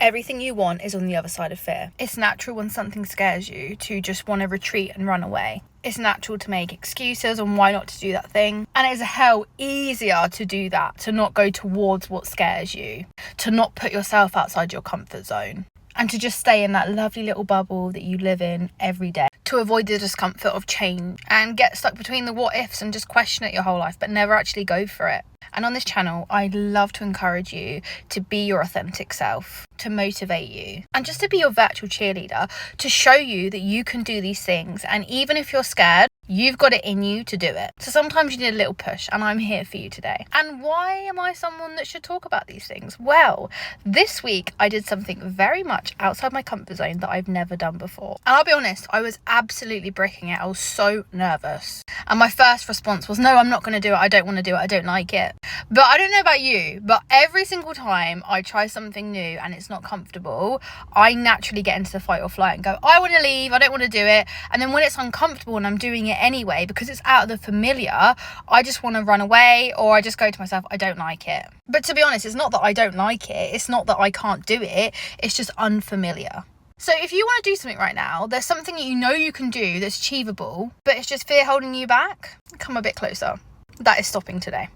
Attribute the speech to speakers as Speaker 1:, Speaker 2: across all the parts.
Speaker 1: Everything you want is on the other side of fear. It's natural when something scares you to just want to retreat and run away. It's natural to make excuses on why not to do that thing. And it's a hell easier to do that, to not go towards what scares you, to not put yourself outside your comfort zone, and to just stay in that lovely little bubble that you live in every day, to avoid the discomfort of change and get stuck between the what ifs and just question it your whole life, but never actually go for it. And on this channel, I love to encourage you to be your authentic self, to motivate you, and just to be your virtual cheerleader, to show you that you can do these things. And even if you're scared, you've got it in you to do it. So sometimes you need a little push, and I'm here for you today. And why am I someone that should talk about these things? Well, this week I did something very much outside my comfort zone that I've never done before. And I'll be honest, I was absolutely bricking it. I was so nervous. And my first response was, no, I'm not going to do it. I don't want to do it. I don't like it. But I don't know about you, but every single time I try something new and it's not comfortable, I naturally get into the fight or flight and go, I want to leave. I don't want to do it. And then when it's uncomfortable and I'm doing it anyway, because it's out of the familiar, I just want to run away, or I just go to myself, I don't like it. But to be honest, it's not that I don't like it. It's not that I can't do it. It's just unfamiliar. So if you want to do something right now, there's something that you know you can do that's achievable, but it's just fear holding you back, come a bit closer. That is stopping today.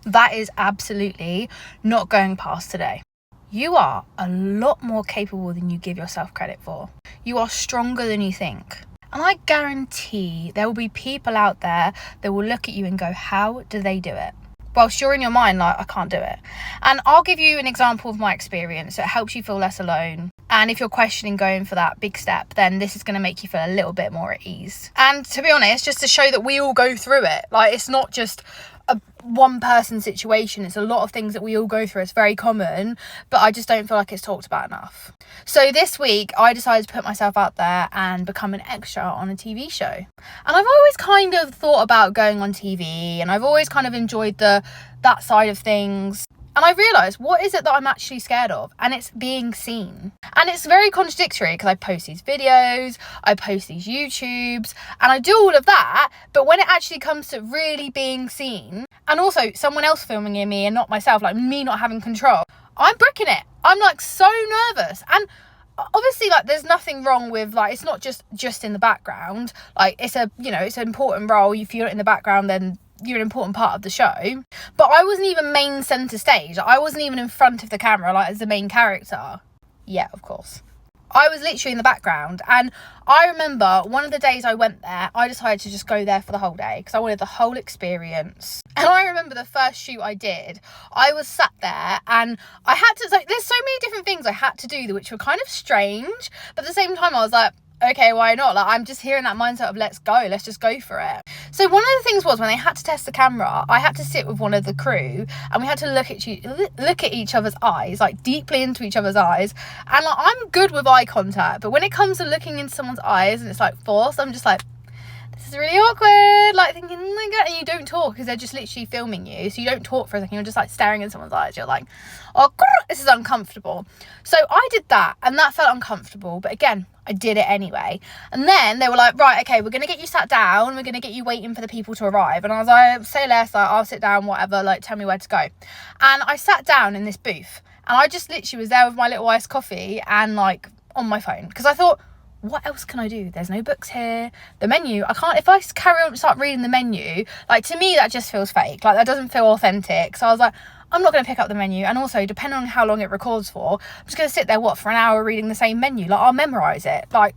Speaker 1: That is absolutely not going past today. You are a lot more capable than you give yourself credit for. You are stronger than you think. And I guarantee there will be people out there that will look at you and go, how do they do it? Whilst you're in your mind like, I can't do it. And I'll give you an example of my experience so it helps you feel less alone. And if you're questioning going for that big step, then this is going to make you feel a little bit more at ease. And to be honest, just to show that we all go through it. Like, it's not just a one person situation. It's a lot of things that we all go through. It's very common, but I just don't feel like it's talked about enough. So this week I decided to put myself out there and become an extra on a TV show. And I've always kind of thought about going on TV, and I've always kind of enjoyed that side of things. And I realised, what is it that I'm actually scared of? And it's being seen. And it's very contradictory because I post these videos, I post these YouTubes, and I do all of that. But when it actually comes to really being seen, and also someone else filming in me and not myself, like me not having control, I'm bricking it. I'm like so nervous. And obviously, like, there's nothing wrong with, like, it's not just in the background. Like, it's an important role. If you're in the background, then you're an important part of the show. But I wasn't even main centre stage. I wasn't even in front of the camera, like, as the main character. Yeah, of course. I was literally in the background. And I remember one of the days I went there, I decided to just go there for the whole day because I wanted the whole experience. And I remember the first shoot I did, I was sat there and I had to, like, there's so many different things I had to do which were kind of strange. But at the same time, I was like, okay, why not? Like, I'm just here in that mindset of let's just go for it. So one of the things was, when they had to test the camera, I had to sit with one of the crew and we had to look at each other's eyes, like deeply into each other's eyes. And like, I'm good with eye contact, but when it comes to looking into someone's eyes and it's like forced, I'm just like, this is really awkward, like thinking, oh my God, and you don't talk because they're just literally filming you. So you don't talk for a second, you're just like staring in someone's eyes. You're like, oh God, this is uncomfortable. So I did that and that felt uncomfortable, but again, I did it anyway. And then they were like, right, okay, we're going to get you sat down. We're going to get you waiting for the people to arrive. And I was like, say less, like, I'll sit down, whatever, like, tell me where to go. And I sat down in this booth and I just literally was there with my little iced coffee and like on my phone. Because I thought, what else can I do? There's no books here. The menu, I can't, if I carry on and start reading the menu, like, to me, that just feels fake. Like, that doesn't feel authentic. So I was like, I'm not going to pick up the menu. And also, depending on how long it records for, I'm just going to sit there, for an hour reading the same menu. Like, I'll memorise it. Like,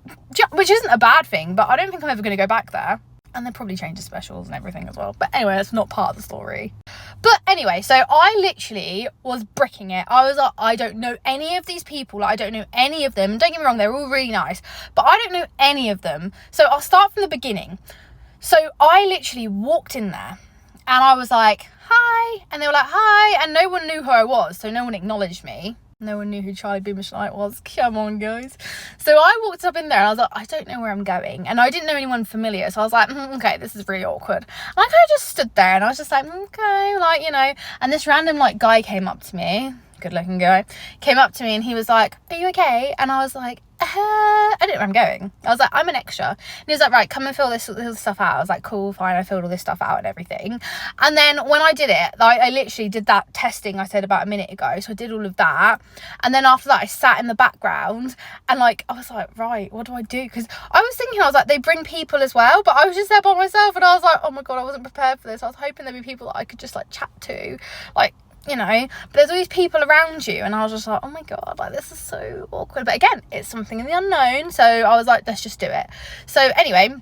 Speaker 1: which isn't a bad thing, but I don't think I'm ever going to go back there. And they probably change the specials and everything as well. But anyway, that's not part of the story. But anyway, so I literally was bricking it. I was like, I don't know any of these people. Like, I don't know any of them. Don't get me wrong, they're all really nice. But I don't know any of them. So I'll start from the beginning. So I literally walked in there. And I was like, hi. And they were like, hi. And no one knew who I was. So no one acknowledged me. No one knew who Charlie Beamish-Knight was. Come on, guys. So I walked up in there and I was like, I don't know where I'm going. And I didn't know anyone familiar. So I was like, okay, this is really awkward. And I kind of just stood there and I was just like, okay, like, you know. And this random, like, guy came up to me. Good looking guy. Came up to me and he was like, are you okay? And I was like, I didn't know where I'm going. I was like, I'm an extra. And he was like, right, come and fill this stuff out. I was like, cool, fine. I filled all this stuff out and everything. And then when I did it, like, I literally did that testing I said about a minute ago. So I did all of that. And then after that, I sat in the background and like, I was like, right, what do I do? Because I was thinking, I was like, they bring people as well. But I was just there by myself and I was like, oh my God, I wasn't prepared for this. I was hoping there'd be people that I could just like chat to. Like, you know, but there's all these people around you and I was just like, oh my God, like this is so awkward. But again, it's something in the unknown, so I was like, let's just do it. So anyway,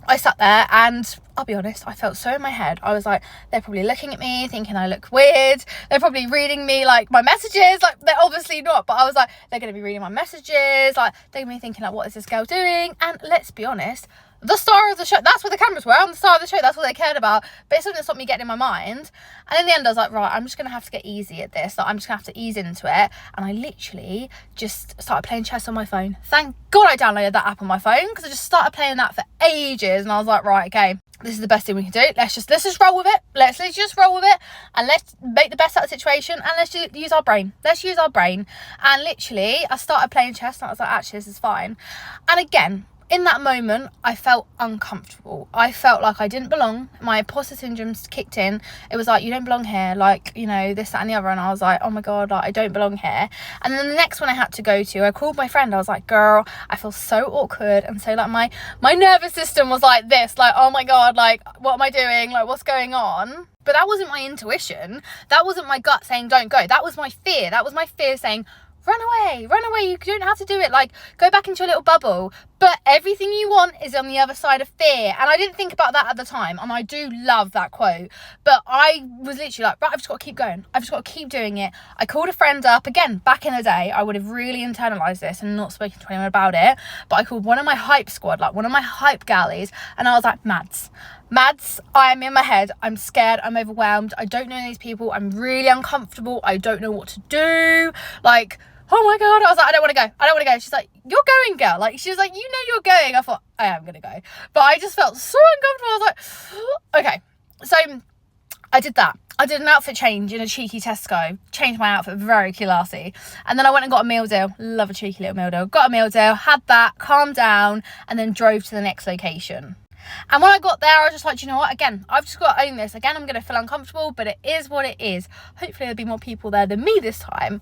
Speaker 1: I sat there and I'll be honest, I felt so in my head. I was like, they're probably looking at me thinking I look weird, they're probably reading me like my messages, like they're obviously not, but I was like, they're going to be reading my messages, like they're going to be thinking like, what is this girl doing? And let's be honest, the star of the show, that's where the cameras were, on the star of the show, that's what they cared about. But it's something that stopped me getting in my mind. And in the end I was like, right, I'm just gonna have to get easy at this, like I'm just gonna have to ease into it. And I literally just started playing chess on my phone. Thank God I downloaded that app on my phone, because I just started playing that for ages and I was like, right, okay, this is the best thing we can do. Let's just roll with it. Let's just roll with it and let's make the best out of the situation and let's use our brain. Let's use our brain. And literally I started playing chess and I was like, actually this is fine. And again, in that moment, I felt uncomfortable. I felt like I didn't belong. My imposter syndrome kicked in. It was like, you don't belong here. Like, you know, this, that and the other. And I was like, oh my God, like, I don't belong here. And then the next one I had to go to, I called my friend. I was like, girl, I feel so awkward. And so like my nervous system was like this, like, oh my God, like, what am I doing? Like, what's going on? But that wasn't my intuition. That wasn't my gut saying, don't go. That was my fear. That was my fear saying, run away, you don't have to do it, like go back into your little bubble. But everything you want is on the other side of fear. And I didn't think about that at the time, and I do love that quote, but I was literally like, right, I've just got to keep going, I've just got to keep doing it. I called a friend up. Again, back in the day I would have really internalized this and not spoken to anyone about it, but I called one of my hype squad, like one of my hype galleys, and I was like, Mads, I am in my head, I'm scared, I'm overwhelmed, I don't know these people, I'm really uncomfortable, I don't know what to do, like, oh my God. I was like, I don't want to go. She's like, you're going, girl. Like, she was like, you know you're going. I thought, I am going to go. But I just felt so uncomfortable. I was like, okay. So I did that. I did an outfit change in a cheeky Tesco. Changed my outfit very classy. And then I went and got a meal deal. Love a cheeky little meal deal. Got a meal deal, had that, calmed down, and then drove to the next location. And when I got there, I was just like, you know what, again, I've just got to own this. Again, I'm going to feel uncomfortable, but it is what it is. Hopefully there'll be more people there than me this time.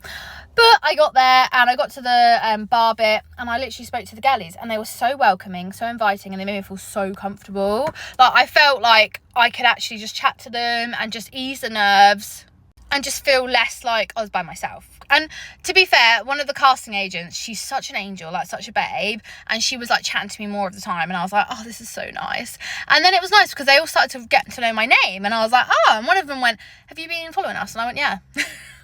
Speaker 1: But I got there and I got to the bar bit and I literally spoke to the galleys and they were so welcoming, so inviting, and they made me feel so comfortable. Like, I felt like I could actually just chat to them and just ease the nerves and just feel less like I was by myself. And to be fair, one of the casting agents, she's such an angel, like such a babe, and she was like chatting to me more of the time, and I was like, oh, this is so nice. And then it was nice because they all started to get to know my name, and I was like, oh, and one of them went, have you been following us? And I went, yeah.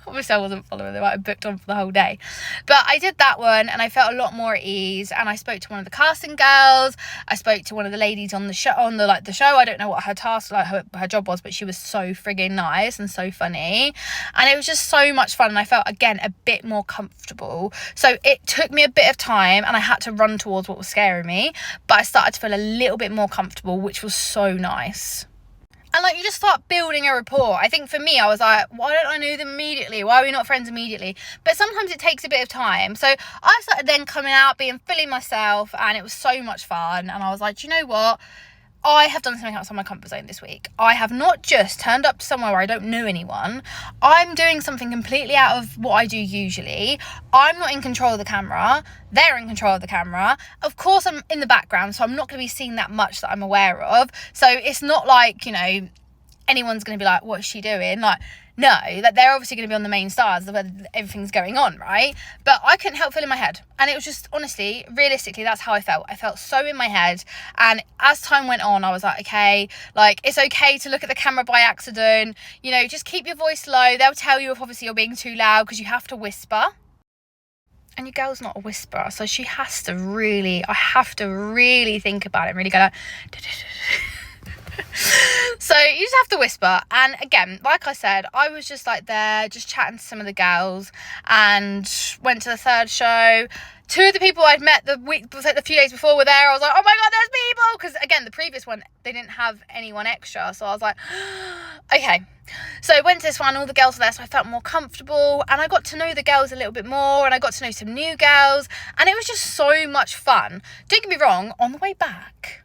Speaker 1: Obviously I wasn't following, they might have booked on for the whole day, but I did that one and I felt a lot more at ease. And I spoke to one of the casting girls, I spoke to one of the ladies on the show, I don't know what her task, like her job was, but she was so frigging nice and so funny, and it was just so much fun. And I felt, again, a bit more comfortable. So it took me a bit of time and I had to run towards what was scaring me, but I started to feel a little bit more comfortable, which was so nice. And like, you just start building a rapport. I think for me, I was like, why don't I know them immediately? Why are we not friends immediately? But sometimes it takes a bit of time. So I started then coming out, being fully myself, and it was so much fun. And I was like, do you know what? I have done something outside my comfort zone this week. I have not just turned up to somewhere where I don't know anyone. I'm doing something completely out of what I do usually. I'm not in control of the camera. They're in control of the camera. Of course, I'm in the background, so I'm not going to be seeing that much that I'm aware of. So it's not like, you know, anyone's going to be like, what is she doing? Like, no, that they're obviously going to be on the main stars where everything's going on, right? But I couldn't help feeling my head. And it was just, honestly, realistically, that's how I felt. I felt so in my head. And as time went on, I was like, okay, like, it's okay to look at the camera by accident. You know, just keep your voice low. They'll tell you if obviously you're being too loud, because you have to whisper. And your girl's not a whisperer, so I have to really think about it and really go like, so you just have to whisper. And again, like I said, I was just like there, just chatting to some of the girls, and went to the third show. 2 of the people I'd met the few days before were there. I was like, oh my God, there's people. Because again, the previous one, they didn't have anyone extra. So I was like, okay. So I went to this one, all the girls were there, so I felt more comfortable. And I got to know the girls a little bit more. And I got to know some new girls. And it was just so much fun. Don't get me wrong, on the way back,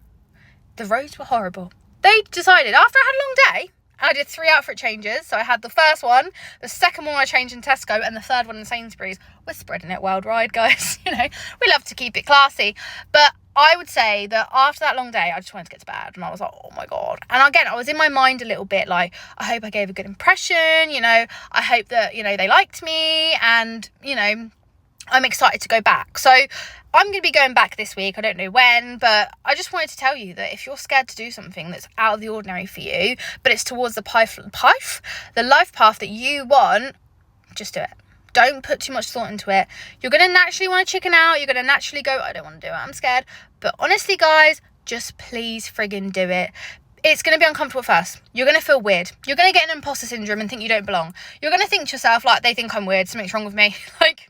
Speaker 1: the roads were horrible. They decided, after I had a long day, I did 3 outfit changes. So I had the first one, the second one I changed in Tesco, and the third one in Sainsbury's. We're spreading it worldwide, guys. You know, we love to keep it classy. But I would say that after that long day, I just wanted to get to bed. And I was like, oh my God. And again, I was in my mind a little bit like, I hope I gave a good impression. You know, I hope that, you know, they liked me. And, you know, I'm excited to go back. So I'm going to be going back this week. I don't know when, but I just wanted to tell you that if you're scared to do something that's out of the ordinary for you, but it's towards the life path that you want, just do it. Don't put too much thought into it. You're going to naturally want to chicken out. You're going to naturally go, I don't want to do it, I'm scared. But honestly, guys, just please friggin' do it. It's going to be uncomfortable at first. You're going to feel weird. You're going to get an imposter syndrome and think you don't belong. You're going to think to yourself, like, they think I'm weird, something's wrong with me. Like,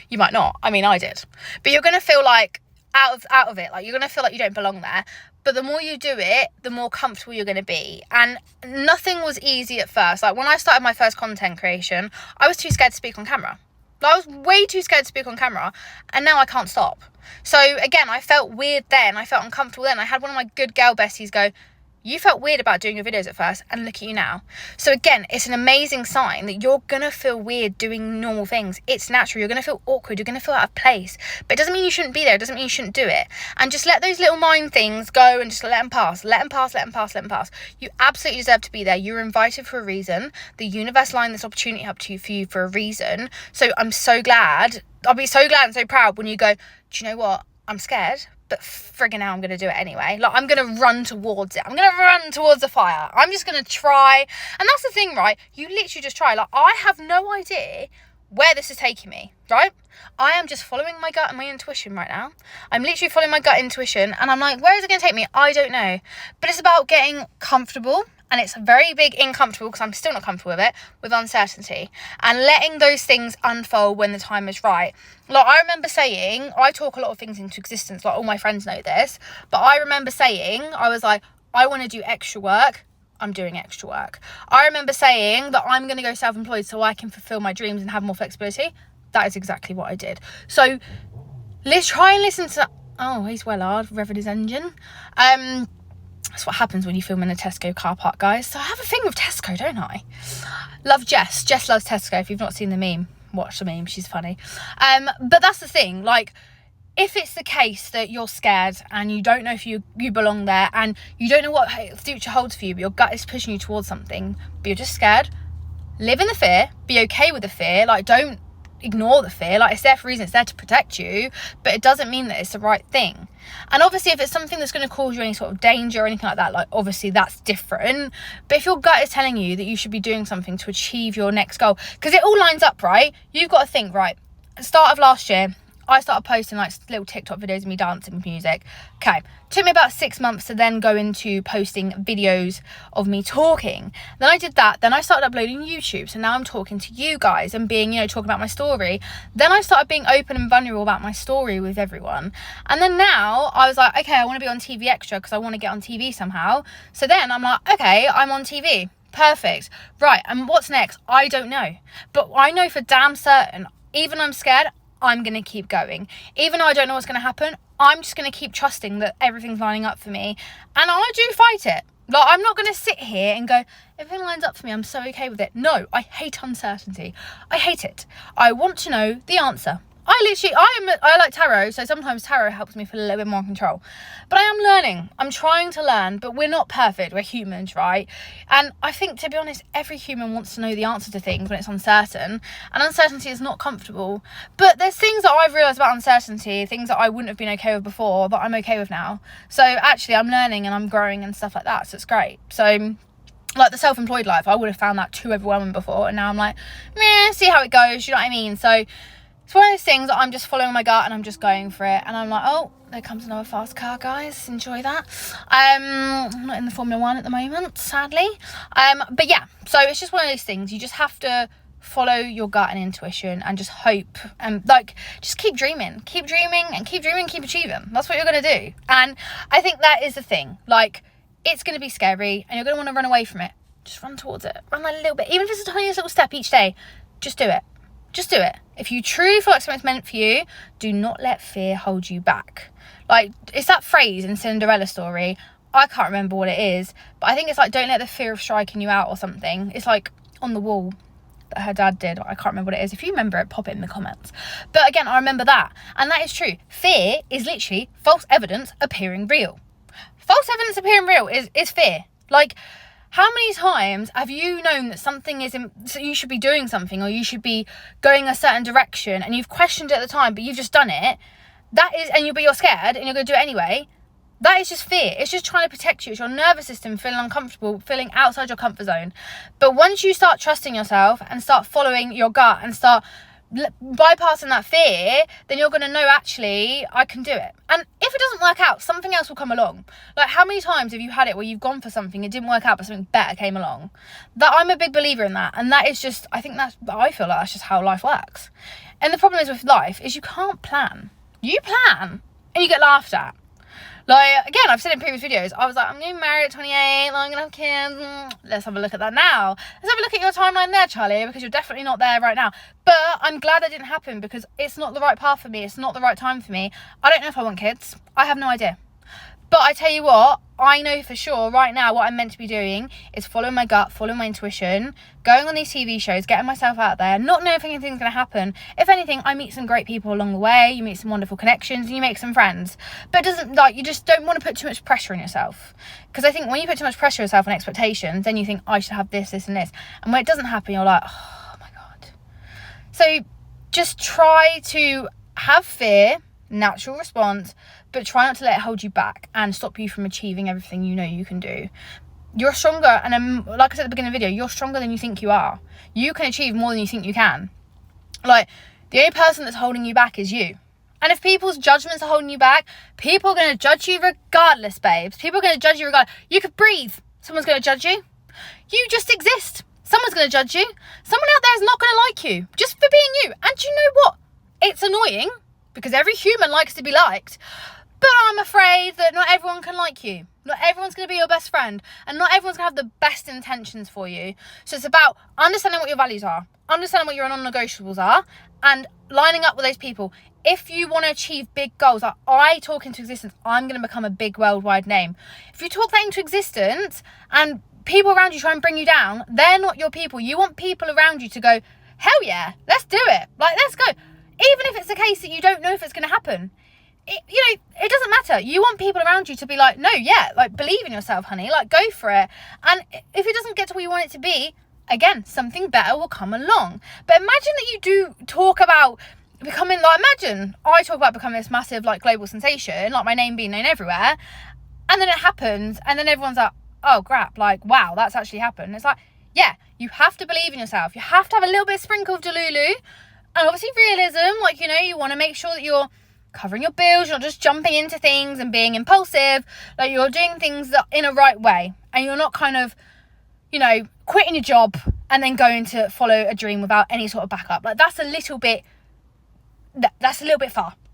Speaker 1: you might not. I mean, I did. But you're going to feel like out of it. Like, you're going to feel like you don't belong there. But the more you do it, the more comfortable you're going to be. And nothing was easy at first. Like, when I started my first content creation, I was too scared to speak on camera. I was way too scared to speak on camera. And now I can't stop. So, again, I felt weird then. I felt uncomfortable then. I had one of my good girl besties go, you felt weird about doing your videos at first, and look at you now. So again, it's an amazing sign that you're going to feel weird doing normal things. It's natural. You're going to feel awkward. You're going to feel out of place. But it doesn't mean you shouldn't be there. It doesn't mean you shouldn't do it. And just let those little mind things go and just let them pass. Let them pass, let them pass, let them pass. You absolutely deserve to be there. You were invited for a reason. The universe lined this opportunity up to you for you for a reason. So I'm so glad. I'll be so glad and so proud when you go, do you know what? I'm scared. But friggin' hell, I'm going to do it anyway. Like, I'm going to run towards it. I'm going to run towards the fire. I'm just going to try. And that's the thing, right? You literally just try. Like, I have no idea where this is taking me, right? I am just following my gut and my intuition right now. I'm literally following my gut intuition. And I'm like, where is it going to take me? I don't know. But it's about getting comfortable. And it's very big uncomfortable, because I'm still not comfortable with it, with uncertainty. And letting those things unfold when the time is right. Like, I remember saying, I talk a lot of things into existence, like all my friends know this. But I remember saying, I was like, I want to do extra work. I'm doing extra work. I remember saying that I'm going to go self-employed so I can fulfill my dreams and have more flexibility. That is exactly what I did. So let's try and listen to... Oh, he's well hard, revving his engine. That's what happens when you film in a Tesco car park, guys. So I have a thing with Tesco, don't I? Love Jess. Jess loves Tesco. If you've not seen the meme, watch the meme. She's funny. But that's the thing. Like, if it's the case that you're scared and you don't know if you belong there and you don't know what the future holds for you, but your gut is pushing you towards something, but you're just scared, live in the fear. Be okay with the fear. Like, don't ignore the fear. Like, it's there for a reason. It's there to protect you, but it doesn't mean that it's the right thing. And obviously, if it's something that's going to cause you any sort of danger or anything like that, like, obviously that's different. But if your gut is telling you that you should be doing something to achieve your next goal, because it all lines up, right? You've got to think, right, at the start of last year, I started posting like little TikTok videos of me dancing with music. Okay, took me about 6 months to then go into posting videos of me talking. Then I did that. Then I started uploading YouTube. So now I'm talking to you guys and being, you know, talking about my story. Then I started being open and vulnerable about my story with everyone. And then now I was like, okay, I want to be on TV extra because I want to get on TV somehow. So then I'm like, okay, I'm on TV. Perfect. Right, and what's next? I don't know. But I know for damn certain, even I'm scared, I'm going to keep going. Even though I don't know what's going to happen, I'm just going to keep trusting that everything's lining up for me. And I do fight it. Like, I'm not going to sit here and go, everything lines up for me, I'm so okay with it. No, I hate uncertainty. I hate it. I want to know the answer. I like tarot, so sometimes tarot helps me feel a little bit more in control. But I am learning. I'm trying to learn, but we're not perfect. We're humans, right? And I think, to be honest, every human wants to know the answer to things when it's uncertain. And uncertainty is not comfortable. But there's things that I've realised about uncertainty, things that I wouldn't have been okay with before, that I'm okay with now. So actually, I'm learning and I'm growing and stuff like that. So it's great. So, like, the self-employed life, I would have found that too overwhelming before. And now I'm like, meh, see how it goes. You know what I mean? So it's one of those things that I'm just following my gut and I'm just going for it. And I'm like, oh, there comes another fast car, guys. Enjoy that. I'm not in the Formula 1 at the moment, sadly. But yeah, so it's just one of those things. You just have to follow your gut and intuition and just hope, and like just keep dreaming and keep achieving. That's what you're going to do. And I think that is the thing. Like, it's going to be scary and you're going to want to run away from it. Just run towards it. Run that little bit. Even if it's the tiniest little step each day, just do it. Just do it. If you truly feel like something's meant for you, do not let fear hold you back. Like, it's that phrase in Cinderella story. I can't remember what it is, but I think it's like, don't let the fear of striking you out or something. It's like on the wall that her dad did. I can't remember what it is. If you remember it, pop it in the comments. But again, I remember that. And that is true. Fear is literally false evidence appearing real. False evidence appearing real is fear. Like, how many times have you known that something so you should be doing something, or you should be going a certain direction, and you've questioned it at the time, but you've just done it? But you're scared and you're going to do it anyway. That is just fear. It's just trying to protect you. It's your nervous system feeling uncomfortable, feeling outside your comfort zone. But once you start trusting yourself and start following your gut and start bypassing that fear, then you're going to know, actually, I can do it. And if it doesn't work out, something else will come along. Like, how many times have you had it where you've gone for something, it didn't work out, but something better came along? That, I'm a big believer in that. And that is just, I feel like that's just how life works. And the problem is with life is you can't plan. You plan and you get laughed at. Like, again, I've said in previous videos, I was like, I'm getting married at 28, I'm going to have kids. Let's have a look at that now. Let's have a look at your timeline there, Charlie, because you're definitely not there right now. But I'm glad that didn't happen, because it's not the right path for me. It's not the right time for me. I don't know if I want kids. I have no idea. But I tell you what, I know for sure right now what I'm meant to be doing is following my gut, following my intuition, going on these TV shows, getting myself out there, not knowing if anything's going to happen. If anything, I meet some great people along the way, you meet some wonderful connections, and you make some friends. But it doesn't, like, you just don't want to put too much pressure on yourself. Because I think when you put too much pressure on yourself and expectations, then you think, I should have this, this and this. And when it doesn't happen, you're like, oh my God. So just try to have fear, natural response, but try not to let it hold you back and stop you from achieving everything you know you can do. You're stronger, and like I said at the beginning of the video, you're stronger than you think you are. You can achieve more than you think you can. Like, the only person that's holding you back is you. And if people's judgments are holding you back, people are going to judge you regardless, babes. People are going to judge you regardless. You could breathe, someone's going to judge you. You just exist, someone's going to judge you. Someone out there is not going to like you just for being you. And do you know what? It's annoying, because every human likes to be liked. But I'm afraid that not everyone can like you. Not everyone's going to be your best friend. And not everyone's going to have the best intentions for you. So it's about understanding what your values are. Understanding what your non-negotiables are. And lining up with those people. If you want to achieve big goals, like I talk into existence, I'm going to become a big worldwide name. If you talk that into existence and people around you try and bring you down, they're not your people. You want people around you to go, hell yeah, let's do it. Like, let's go. Even if it's the case that you don't know if it's going to happen. It doesn't matter. You want people around you to be like, no, yeah, like, believe in yourself, honey, like, go for it. And if it doesn't get to where you want it to be, again, something better will come along. But imagine that you do talk about becoming, like, imagine I talk about becoming this massive, like, global sensation, like my name being known everywhere, and then it happens, and then everyone's like, oh crap, like, wow, that's actually happened. It's like, yeah, you have to believe in yourself. You have to have a little bit of sprinkle of Delulu, and obviously realism. Like, you want to make sure that you're covering your bills, you're not just jumping into things and being impulsive. Like, you're doing things that in a right way, and you're not kind of, quitting your job and then going to follow a dream without any sort of backup. Like, that's a little bit far.